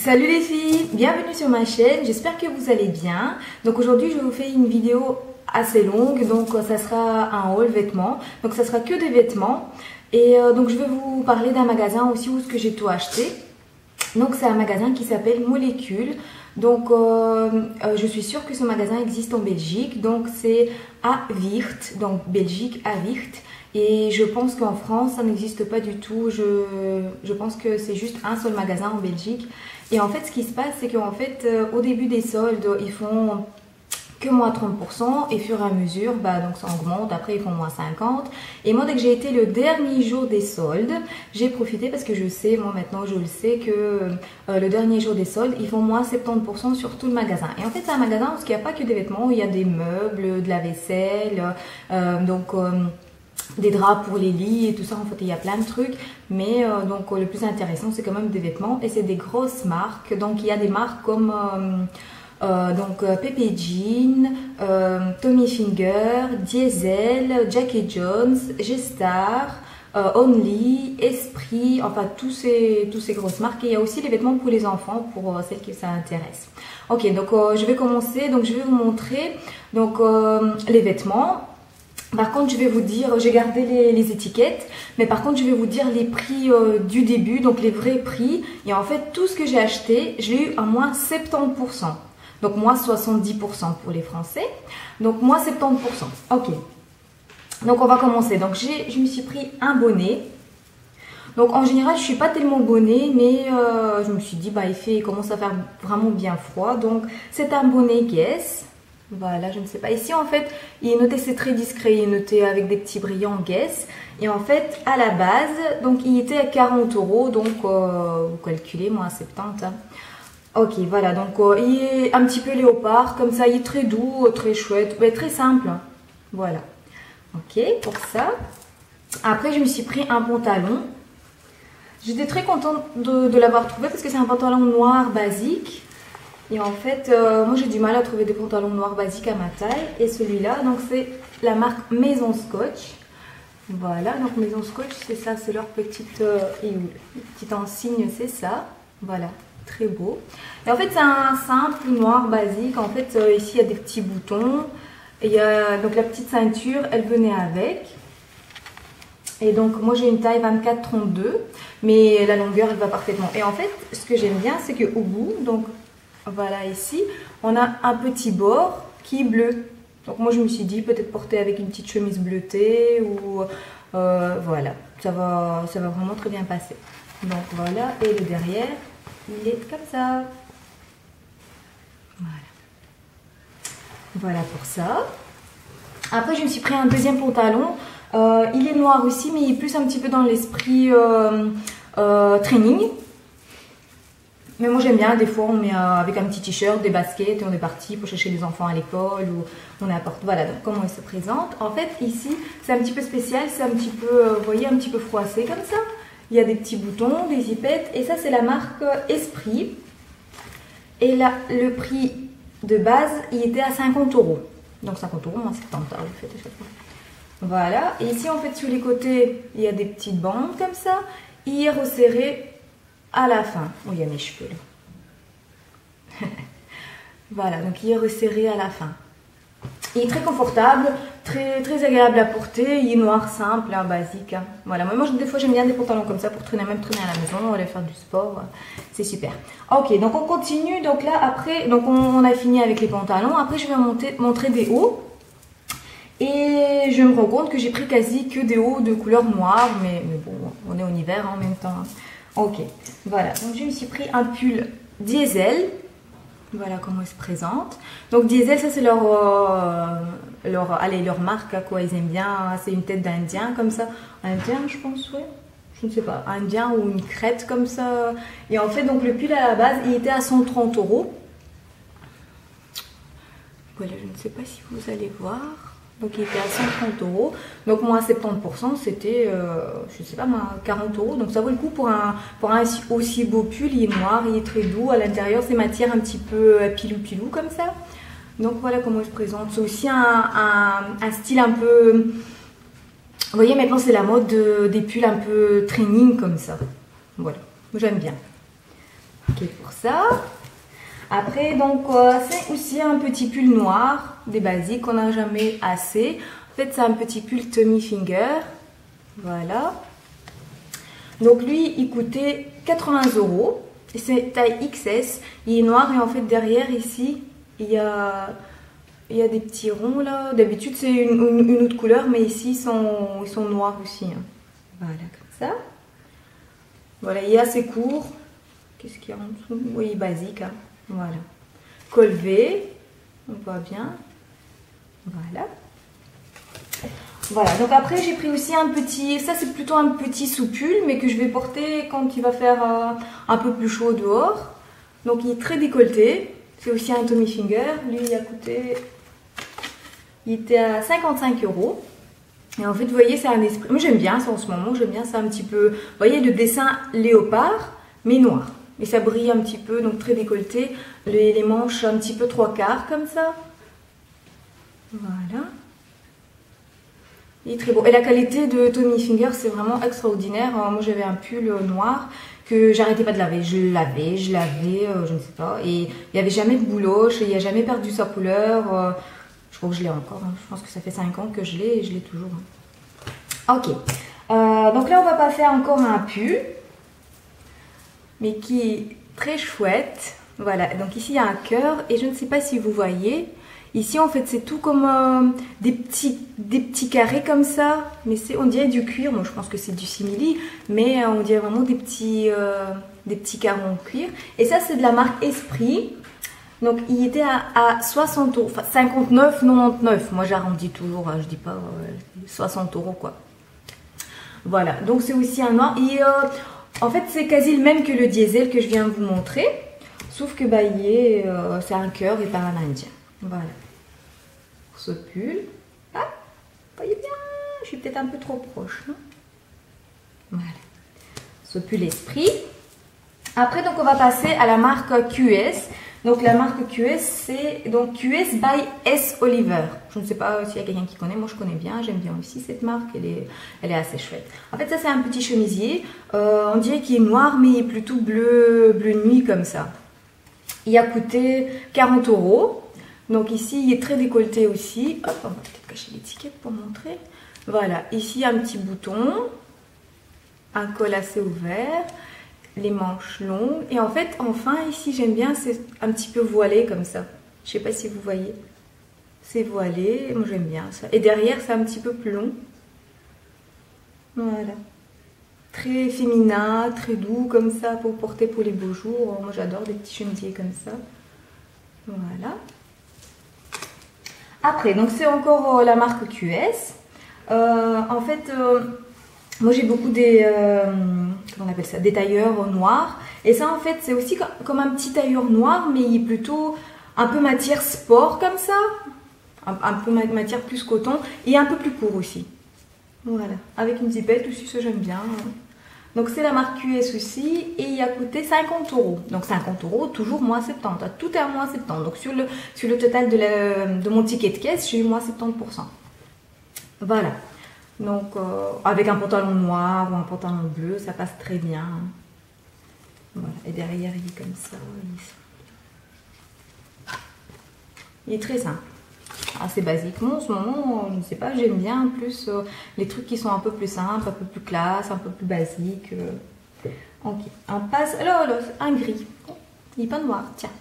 Salut les filles, bienvenue sur ma chaîne, j'espère que vous allez bien. Donc aujourd'hui je vous fais une vidéo assez longue, donc ça sera un haul vêtements, donc ça sera que des vêtements. Et donc je vais vous parler d'un magasin aussi où ce que j'ai tout acheté. Donc c'est un magasin qui s'appelle Molécule. Donc je suis sûre que ce magasin existe en Belgique, donc c'est à Weert, donc Belgique à Weert. Et je pense qu'en France, ça n'existe pas du tout. Je pense que c'est juste un seul magasin en Belgique. Et en fait, ce qui se passe, c'est qu'en fait, au début des soldes, ils font que moins 30%. Et au fur et à mesure, donc ça augmente. Après, ils font moins 50%. Et moi, dès que j'ai été le dernier jour des soldes, j'ai profité parce que je sais, moi maintenant, je le sais que le dernier jour des soldes, ils font moins 70% sur tout le magasin. Et en fait, c'est un magasin où il n'y a pas que des vêtements, il y a des meubles, de la vaisselle, des draps pour les lits et tout ça. En fait il y a plein de trucs, mais donc le plus intéressant c'est quand même des vêtements et c'est des grosses marques. Donc il y a des marques comme Pepe Jean, Tommy Hilfiger, Diesel, Jackie Jones, G-Star, Only, Esprit, enfin tous ces grosses marques. Et il y a aussi les vêtements pour les enfants, pour celles qui ça intéresse. Ok, donc je vais commencer. Donc je vais vous montrer donc les vêtements. Par contre, je vais vous dire, j'ai gardé les étiquettes, mais par contre, je vais vous dire les prix du début, donc les vrais prix. Et en fait, tout ce que j'ai acheté, je l'ai eu à moins 70%. Donc, moins 70% pour les Français. Donc, moins 70%. Ok. Donc, on va commencer. Donc, je me suis pris un bonnet. Donc, en général, je ne suis pas tellement bonnet, mais je me suis dit, il commence à faire vraiment bien froid. Donc, c'est un bonnet Guess. Voilà, je ne sais pas. Ici, en fait, il est noté, c'est très discret. Il est noté avec des petits brillants Guess. Et en fait, à la base, donc il était à 40 €. Donc, vous calculez, moins 70. Hein. Ok, voilà. Donc, il est un petit peu léopard. Comme ça, il est très doux, très chouette. Mais très simple. Hein. Voilà. Ok, pour ça. Après, je me suis pris un pantalon. J'étais très contente de l'avoir trouvé parce que c'est un pantalon noir basique. Et en fait, moi j'ai du mal à trouver des pantalons noirs basiques à ma taille. Et celui-là, donc c'est la marque Maison Scotch. Voilà, donc Maison Scotch, c'est ça, c'est leur petite insigne, c'est ça. Voilà, très beau. Et en fait, c'est un simple noir basique. En fait, ici, il y a des petits boutons. Et il y a donc la petite ceinture, elle venait avec. Et donc, moi j'ai une taille 24-32. Mais la longueur, elle va parfaitement. Et en fait, ce que j'aime bien, c'est qu'au bout, donc... Voilà, ici, on a un petit bord qui est bleu. Donc moi, je me suis dit, peut-être porter avec une petite chemise bleutée ou... voilà, ça va vraiment très bien passer. Donc voilà, et le derrière, il est comme ça. Voilà. Voilà pour ça. Après, je me suis pris un deuxième pantalon. Il est noir aussi, mais il est plus un petit peu dans l'esprit training. Mais moi j'aime bien, des fois on met avec un petit t-shirt, des baskets et on est parti pour chercher les enfants à l'école ou on apporte. Voilà, donc comment il se présente. En fait ici c'est un petit peu spécial, c'est un petit peu, vous voyez, un petit peu froissé comme ça. Il y a des petits boutons, des zippettes et ça c'est la marque Esprit. Et là le prix de base il était à 50 €. Donc 50 €, moins 70 €, vous faites à chaque fois. Voilà, et ici en fait sur les côtés il y a des petites bandes comme ça. Il est resserré à la fin. Oh, il y a mes cheveux là. Voilà, donc il est resserré à la fin. Il est très confortable, très agréable à porter. Il est noir simple, hein, basique. Hein. Voilà, moi des fois j'aime bien des pantalons comme ça pour traîner, même traîner à la maison, aller faire du sport. C'est super. Ok, donc on continue. Donc là après, donc on a fini avec les pantalons. Après je vais montrer des hauts. Et je me rends compte que j'ai pris quasi que des hauts de couleur noire. Mais bon, on est en hiver en même temps. Hein. Ok, voilà, donc je me suis pris un pull Diesel. Voilà comment il se présente. Donc Diesel, ça c'est leur marque, quoi, ils aiment bien. C'est une tête d'Indien comme ça. Indien, je pense, oui. Je ne sais pas, Indien ou une crête comme ça. Et en fait, donc le pull à la base, il était à 130 €. Voilà, je ne sais pas si vous allez voir. Donc il était à 130 €. Donc moins 70%, c'était, je sais pas, 40 €. Donc ça vaut le coup pour un aussi beau pull. Il est noir, il est très doux. À l'intérieur, c'est matière un petit peu pilou-pilou comme ça. Donc voilà comment il se présente. C'est aussi un style un peu... Vous voyez, maintenant c'est la mode des pulls un peu training comme ça. Voilà, j'aime bien. Ok, pour ça. Après, donc, c'est aussi un petit pull noir, des basiques qu'on n'a jamais assez. En fait, c'est un petit pull Tommy Finger. Voilà. Donc, lui, il coûtait 80 €. C'est taille XS. Il est noir et en fait, derrière, ici, il y a des petits ronds là. D'habitude, c'est une autre couleur, mais ici, ils sont noirs aussi. Hein. Voilà, comme ça. Voilà, il est assez court. Qu'est-ce qu'il y a en dessous? Oui, basique. Hein. Voilà. Col V, on voit bien. Voilà. Voilà, donc après j'ai pris aussi un petit, ça c'est plutôt un petit sous-pull, mais que je vais porter quand il va faire un peu plus chaud dehors. Donc il est très décolleté. C'est aussi un Tommy Finger. Lui il a coûté, il était à 55 €. Et en fait vous voyez c'est un esprit, moi j'aime bien ça en ce moment, j'aime bien ça un petit peu, vous voyez le dessin léopard, mais noir. Et ça brille un petit peu, donc très décolleté. Les manches un petit peu 3/4 comme ça. Voilà. Il est très beau. Et la qualité de Tommy Finger, c'est vraiment extraordinaire. Moi, j'avais un pull noir que j'arrêtais pas de laver. Je lavais, je ne sais pas. Et il n'y avait jamais de bouloche, il n'a jamais perdu sa couleur. Je crois que je l'ai encore. Hein. Je pense que ça fait 5 ans que je l'ai et je l'ai toujours. Hein. Ok. Donc là, on va passer encore un pull, mais qui est très chouette. Voilà. Donc ici, il y a un cœur et je ne sais pas si vous voyez. Ici, en fait, c'est tout comme des petits carrés comme ça. Mais on dirait du cuir. Moi, je pense que c'est du simili. Mais on dirait vraiment des petits carreaux en cuir. Et ça, c'est de la marque Esprit. Donc, il était à 60 €. Enfin, 59,99 €. Moi, j'arrondis toujours. Hein, je dis pas 60 € quoi. Voilà. Donc, c'est aussi un noir. Et en fait, c'est quasi le même que le diesel que je viens de vous montrer. Sauf que c'est un cœur et pas un indien. Voilà. Pour ce pull. Ah, voyez bien, je suis peut-être un peu trop proche, non? Voilà. Ce pull Esprit. Après, donc, on va passer à la marque QS. Donc, la marque QS, c'est donc QS by S. Oliver. Je ne sais pas s'il y a quelqu'un qui connaît. Moi, je connais bien. J'aime bien aussi cette marque. Elle est assez chouette. En fait, ça, c'est un petit chemisier. On dirait qu'il est noir, mais il est plutôt bleu nuit comme ça. Il a coûté 40 €. Donc ici, il est très décolleté aussi. Hop, on va peut-être cacher l'étiquette pour montrer. Voilà, ici un petit bouton, un col assez ouvert, les manches longues. Et en fait, enfin, ici, j'aime bien, c'est un petit peu voilé comme ça. Je ne sais pas si vous voyez. C'est voilé, moi j'aime bien ça. Et derrière, c'est un petit peu plus long. Voilà. Très féminin, très doux comme ça pour porter pour les beaux jours. Moi j'adore des petits chemisiers comme ça. Voilà. Après, donc c'est encore la marque QS. En fait, moi j'ai beaucoup comment on appelle ça, des tailleurs noirs. Et ça en fait c'est aussi comme un petit tailleur noir, mais il est plutôt un peu matière sport comme ça. Un peu matière plus coton et un peu plus court aussi. Voilà, avec une zipette aussi, ça j'aime bien. Donc c'est la marque QS aussi et il a coûté 50 €. Donc 50 €, toujours moins 70. Tout est à moins 70. Donc sur le total de mon ticket de caisse, j'ai eu moins 70%. Voilà. Donc avec un pantalon noir ou un pantalon bleu, ça passe très bien. Voilà. Et derrière, il est comme ça. Il est très simple. Assez basique. Moi en ce moment, je ne sais pas, j'aime bien plus les trucs qui sont un peu plus simples, un peu plus classe, un peu plus basiques. Ok, on passe. Alors, un gris. Il n'est pas noir, tiens.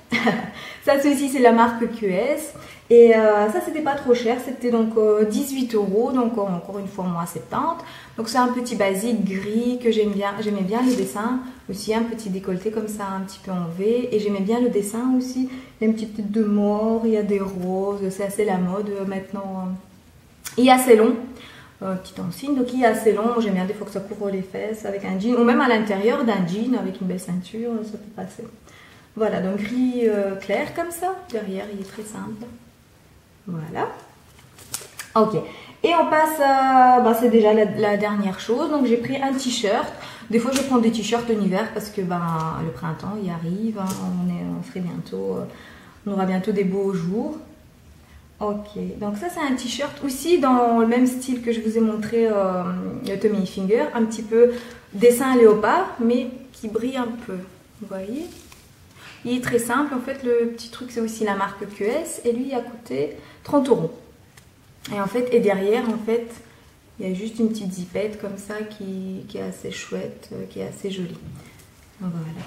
Ça, ceci, c'est la marque QS. Et ça, c'était pas trop cher. C'était donc 18 €. Donc, encore une fois, moins 70. Donc, c'est un petit basique gris que j'aime bien. J'aimais bien le dessin. Aussi, un petit décolleté comme ça, un petit peu en V. Et j'aimais bien le dessin aussi. Il y a une petite tête de mort. Il y a des roses. C'est assez la mode maintenant. Il est assez long. Petit ensigne. Donc, il est assez long. J'aime bien des fois que ça couvre les fesses avec un jean. Ou même à l'intérieur d'un jean avec une belle ceinture. Ça peut passer. Voilà, donc gris clair comme ça. Derrière, il est très simple. Voilà. Ok. Et on passe, c'est déjà la dernière chose. Donc, j'ai pris un t-shirt. Des fois, je prends des t-shirts en hiver parce que le printemps, il arrive. Hein, on aura bientôt des beaux jours. Ok. Donc, ça, c'est un t-shirt aussi dans le même style que je vous ai montré le Tommy Finger. Un petit peu dessin léopard, mais qui brille un peu. Vous voyez? Il est très simple. En fait, le petit truc, c'est aussi la marque QS. Et lui, il a coûté 30 €. Et en fait, et derrière, en fait, il y a juste une petite zipette comme ça qui est assez chouette, qui est assez jolie. Donc voilà.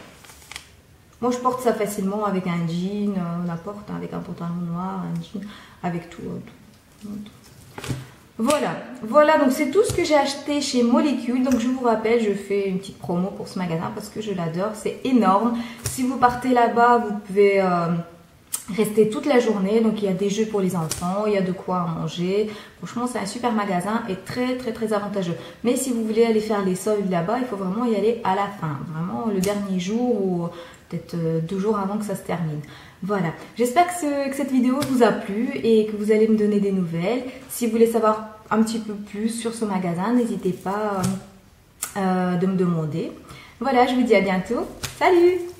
Moi, je porte ça facilement avec un jean, n'importe, avec un pantalon noir, un jean, avec tout. Voilà, voilà, donc c'est tout ce que j'ai acheté chez Molécule. Donc je vous rappelle, je fais une petite promo pour ce magasin parce que je l'adore, c'est énorme. Si vous partez là-bas, vous pouvez rester toute la journée. Donc il y a des jeux pour les enfants, il y a de quoi manger. Franchement, c'est un super magasin et très très très avantageux. Mais si vous voulez aller faire les soldes là-bas, il faut vraiment y aller à la fin. Vraiment le dernier jour ou peut-être 2 jours avant que ça se termine. Voilà, j'espère que cette vidéo vous a plu et que vous allez me donner des nouvelles. Si vous voulez savoir un petit peu plus sur ce magasin, n'hésitez pas de me demander. Voilà, je vous dis à bientôt. Salut!